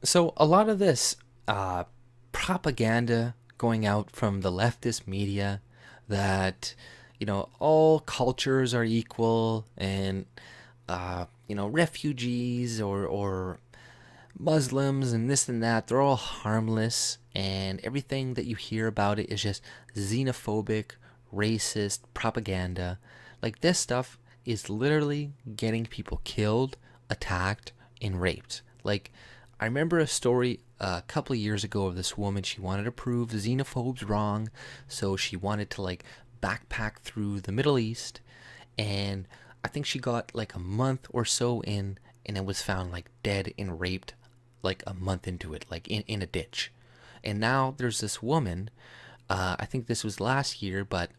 So a lot of this propaganda going out from the leftist media that all cultures are equal and refugees or Muslims and this and that, they're all harmless, and everything that you hear about it is just xenophobic, racist propaganda. Like, this stuff is literally getting people killed, attacked, and raped. Like, I remember a story a couple of years ago of this woman. She wanted to prove xenophobes wrong, so she wanted to like backpack through the Middle East, and I think she got like a month or so in, and it was found like dead and raped like a month into it, like in a ditch. And now there's this woman, I think this was last year, but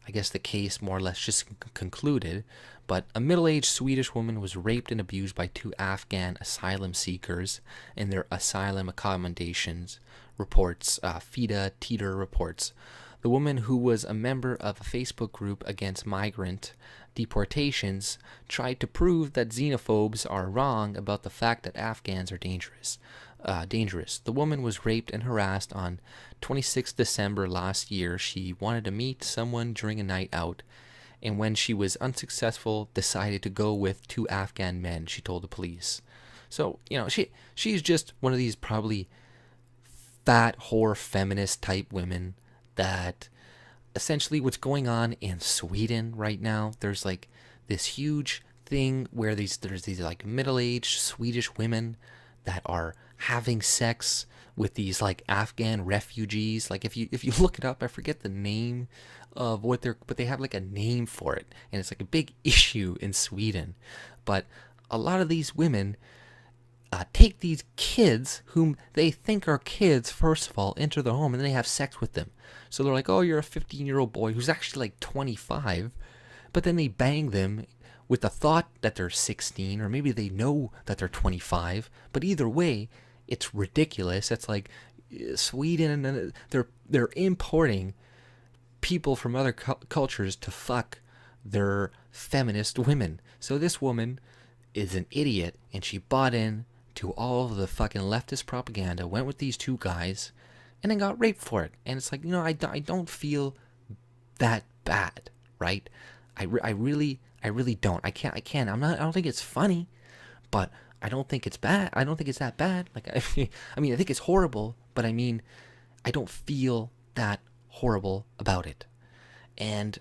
I guess the case more or less just concluded. But a middle aged Swedish woman was raped and abused by two Afghan asylum seekers in their asylum accommodations, reports FIDA Teeter reports. The woman, who was a member of a Facebook group against migrant deportations, tried to prove that xenophobes are wrong about the fact that Afghans are dangerous. The woman was raped and harassed on 26 December last year. She wanted to meet someone during a night out, and when she was unsuccessful, decided to go with two Afghan men, she told the police. So, she's just one of these probably fat whore feminist type women that essentially what's going on in Sweden right now. There's like this huge thing where there's these like middle-aged Swedish women that are having sex with these like Afghan refugees. Like, if you look it up, I forget the name of what they're, but they have like a name for it, and it's like a big issue in Sweden. But a lot of these women take these kids whom they think are kids, first of all, into their home, and then they have sex with them. So they're like, oh, you're a 15-year-old boy who's actually like 25, but then they bang them with the thought that they're 16, or maybe they know that they're 25, but either way, it's ridiculous. It's like Sweden, and they're importing people from other cultures to fuck their feminist women. So this woman is an idiot, and she bought in to all of the fucking leftist propaganda, went with these two guys, and then got raped for it. And it's like, I don't feel that bad, right? I really don't. I don't think it's funny, but I don't think it's bad. I don't think it's that bad. Like, I mean, I think it's horrible, but I mean, I don't feel that horrible about it. And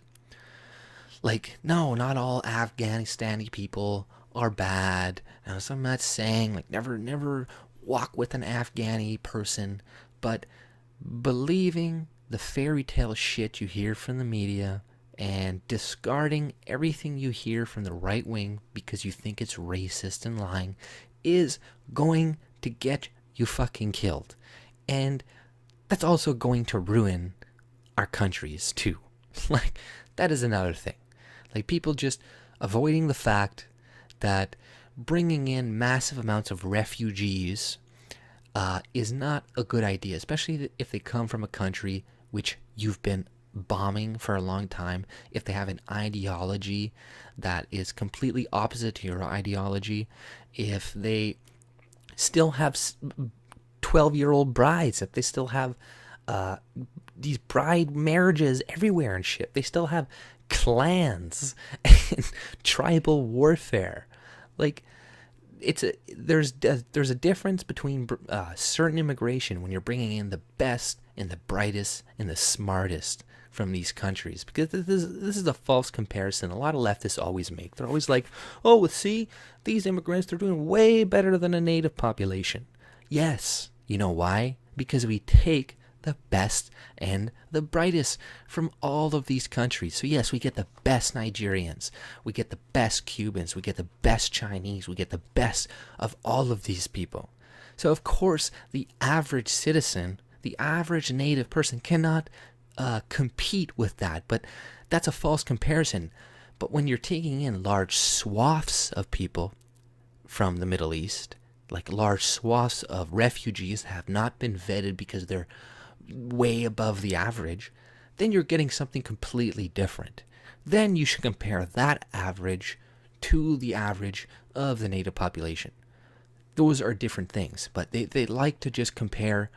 like, no, not all Afghanistani people are bad. Now, so I'm not saying like never walk with an Afghani person, but believing the fairy tale shit you hear from the media and discarding everything you hear from the right wing because you think it's racist and lying is going to get you fucking killed. And that's also going to ruin our countries too. Like, that is another thing. Like, people just avoiding the fact that bringing in massive amounts of refugees is not a good idea, especially if they come from a country which you've been bombing for a long time, if they have an ideology that is completely opposite to your ideology, if they still have 12-year-old brides, if they still have these bride marriages everywhere and shit, they still have clans and tribal warfare. Like, there's a difference between certain immigration when you're bringing in the best and the brightest and the smartest from these countries, because this is a false comparison a lot of leftists always make. They're always like, oh, well, see, these immigrants, they're doing way better than a native population. Yes, you know why? Because we take the best and the brightest from all of these countries. So yes, we get the best Nigerians, we get the best Cubans, we get the best Chinese, we get the best of all of these people. So of course, the average citizen, the average native person cannot compete with that, but that's a false comparison. But when you're taking in large swaths of people from the Middle East, like large swaths of refugees that have not been vetted because they're way above the average, then you're getting something completely different. Then you should compare that average to the average of the native population. those are different things. But they like to just compare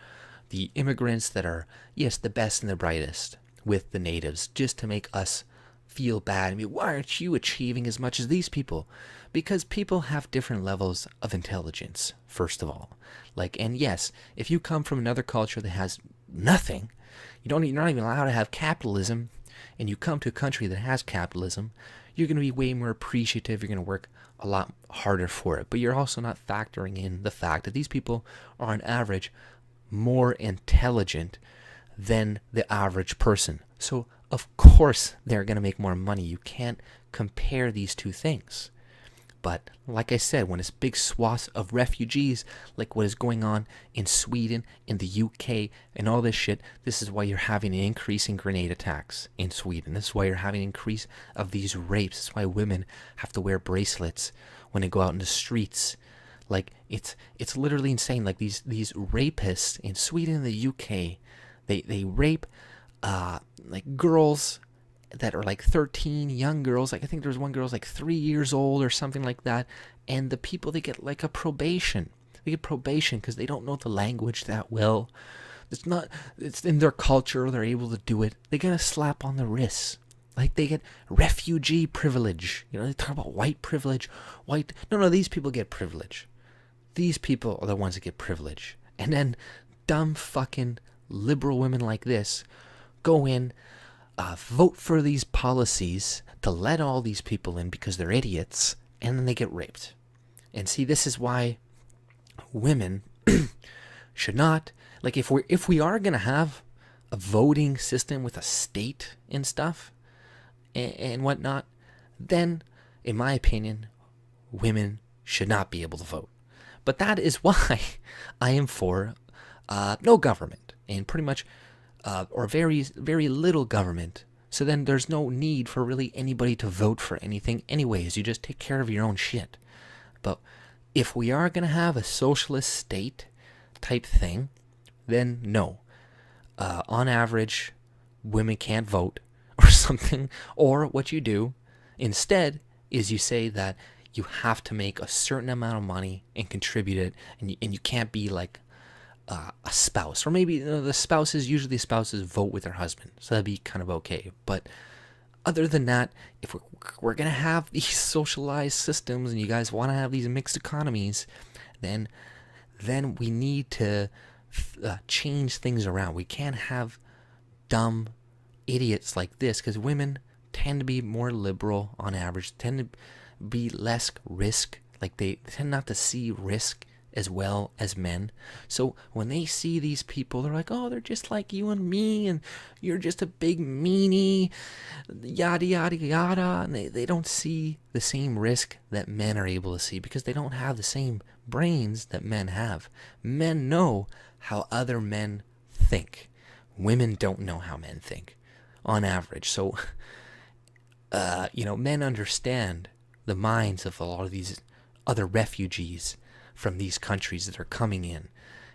the immigrants that are, yes, the best and the brightest with the natives, just to make us feel bad. I mean, why aren't you achieving as much as these people? Because people have different levels of intelligence, first of all. Like, and yes, if you come from another culture that has nothing, you're not even allowed to have capitalism, and you come to a country that has capitalism, you're going to be way more appreciative. You're going to work a lot harder for it. But you're also not factoring in the fact that these people are on average more intelligent than the average person. So of course they're going to make more money. You can't compare these two things. But like I said, when it's big swaths of refugees, like what is going on in Sweden, in the UK, and all this shit, this is why you're having an increase in grenade attacks in Sweden. This is why you're having an increase of these rapes. This is why women have to wear bracelets when they go out in the streets. Like, it's literally insane. Like, these rapists in Sweden and the UK, they rape like girls that are like 13, young girls. Like, I think there's one girl's like 3 years old or something like that. And the people, they get like a probation. They get probation because they don't know the language that well. It's in their culture. They're able to do it. They get a slap on the wrist. Like, they get refugee privilege. You know, they talk about white privilege. No, these people get privilege. These people are the ones that get privilege. And then dumb fucking liberal women like this go in, vote for these policies to let all these people in because they're idiots, and then they get raped. And see, this is why women should not, like, if we are going to have a voting system with a state and stuff and whatnot, then, in my opinion, women should not be able to vote. But that is why I am for no government, and pretty much or very, very little government. So then there's no need for really anybody to vote for anything anyways. You just take care of your own shit. But if we are going to have a socialist state type thing, then no. On average, women can't vote or something. Or what you do instead is you say that you have to make a certain amount of money and contribute it, and you can't be like a spouse, or maybe the spouses vote with their husband, so that'd be kind of okay. But other than that, if we're gonna have these socialized systems and you guys want to have these mixed economies, then we need to change things around. We can't have dumb idiots like this, because women tend to be more liberal on average, tend to be less risk. Like, they tend not to see risk as well as men. So when they see these people, they're like, oh, they're just like you and me, and you're just a big meanie, yada yada yada. And they don't see the same risk that men are able to see, because they don't have the same brains that men have. Men know how other men think. Women don't know how men think on average. So men understand the minds of a lot of these other refugees from these countries that are coming in,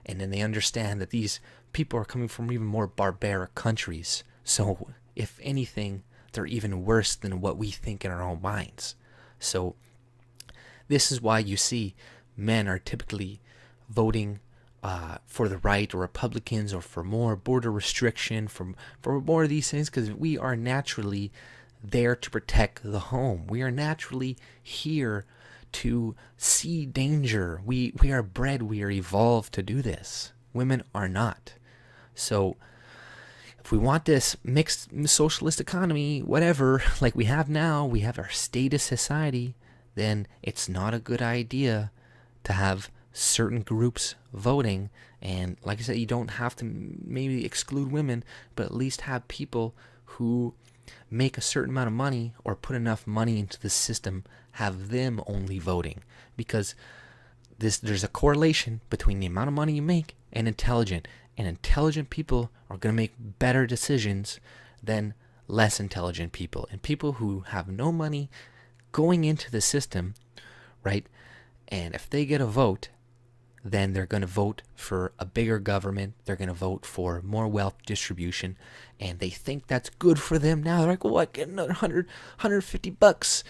and then they understand that these people are coming from even more barbaric countries. So if anything, they're even worse than what we think in our own minds. So this is why you see men are typically voting for the right, or Republicans, or for more border restriction, for more of these things, because we are naturally there to protect the home. We are naturally here to see danger. We are bred, we are evolved to do this. Women are not. So if we want this mixed socialist economy, whatever, like we have now, we have our statist society, then it's not a good idea to have certain groups voting. And like I said, you don't have to maybe exclude women, but at least have people who make a certain amount of money or put enough money into the system, have them only voting. Because there's a correlation between the amount of money you make and intelligent people are going to make better decisions than less intelligent people. And people who have no money going into the system, right, and if they get a vote, then they're going to vote for a bigger government. They're going to vote for more wealth distribution, and they think that's good for them. Now they're like, well, I get another $150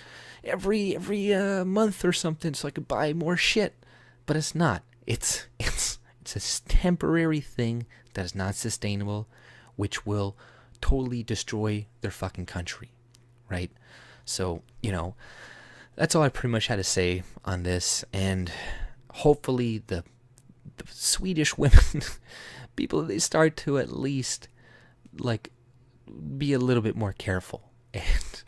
every month or something, so I could buy more shit. but it's not. It's a temporary thing that is not sustainable, which will totally destroy their fucking country, right? So, that's all I pretty much had to say on this, and hopefully the Swedish women, people, they start to at least, like, be a little bit more careful and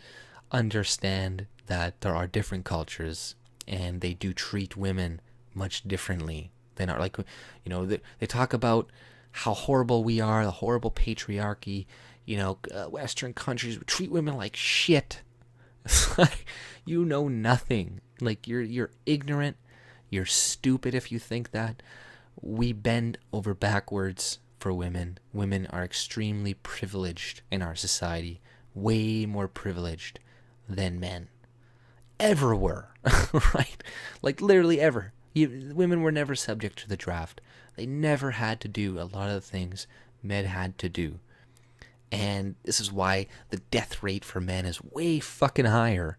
understand that there are different cultures and they do treat women much differently than are, like, they talk about how horrible we are, the horrible patriarchy, Western countries treat women like shit. It's like, you know nothing. Like, you're ignorant, you're stupid if you think that. We bend over backwards for women. Women are extremely privileged in our society, way more privileged than men ever were, right? Like, literally ever. Women were never subject to the draft. They never had to do a lot of the things men had to do. And this is why the death rate for men is way fucking higher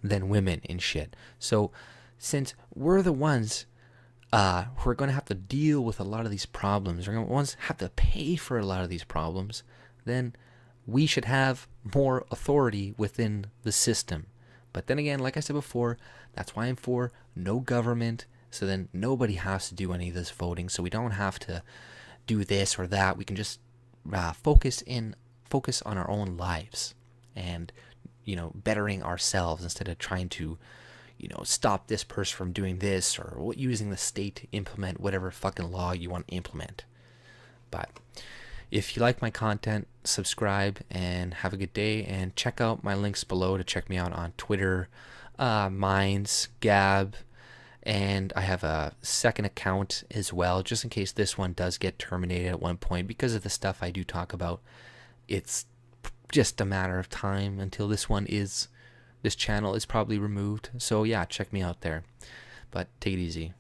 than women and shit. So, since we're the ones who are going to have to deal with a lot of these problems, we're going to have to pay for a lot of these problems, then we should have more authority within the system. But then again, like I said before, that's why I'm for no government, so then nobody has to do any of this voting, so we don't have to do this or that. We can just focus on our own lives and, bettering ourselves instead of trying to, stop this person from doing this or using the state to implement whatever fucking law you want to implement. But if you like my content, subscribe and have a good day, and check out my links below to check me out on Twitter, Minds, Gab, and I have a second account as well, just in case this one does get terminated at one point because of the stuff I do talk about. It's just a matter of time until this channel is probably removed. So yeah, check me out there. But take it easy.